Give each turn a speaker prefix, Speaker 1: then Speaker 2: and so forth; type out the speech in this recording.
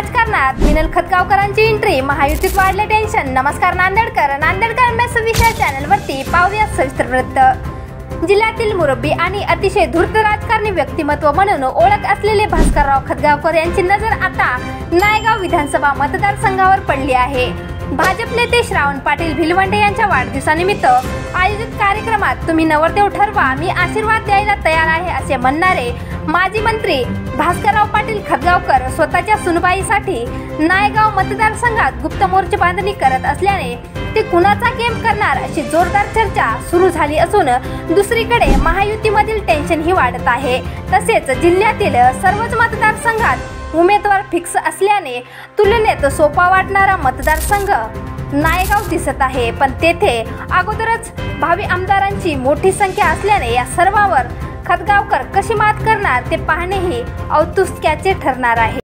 Speaker 1: राजकारणात मिनल खतगावकरांची एंट्री, महायुतीत वाढले टेन्शन। नमस्कार नांदेडकर मेस विषय चॅनलवरती पाहूया सविस्तर वृत्त। जिल्ह्यातील मुरब्बी आणि अतिशय धूर्त राजकारणी व्यक्तिमत्व म्हणून ओळख असलेले भास्करराव खतगावकर यांची नजर आता नायगाव विधानसभा मतदारसंघावर पडली आहे। भाजप नेते श्रावण पाटील भिलवंडे यांच्या वाढदिवसानिमित्त आयोजित कार्यक्रमात तुम्ही नवरदेव ठरवा, मी आशीर्वाद द्यायला तयार आहे असे म्हणणारे माजी मंत्री भास्करराव पाटील खतगावकर स्वतःच्या सुनबाईसाठी नायगाव मतदारसंघात गुप्त मोर्चे बांधणी करत असल्याने ते कुणाचा गेम करणार अशी जोरदार चर्चा सुरू झाली असून दुसरीकडे महायुतीमधील टेन्शन ही वाढत आहे। तसेच जिल्ह्यातील सर्वच मतदारसंघात उमेदवार फिक्स असल्याने तुलनेत सोपा वाटणारा मतदारसंघ नायगाव दिसत आहे, पण तेथे अगोदरच भावी आमदारांची मोठी संख्या असल्याने या सर्वांवर खतगावकर कशी मात करणार ते पाहणेही औत्सुक्याचे ठरणार आहे।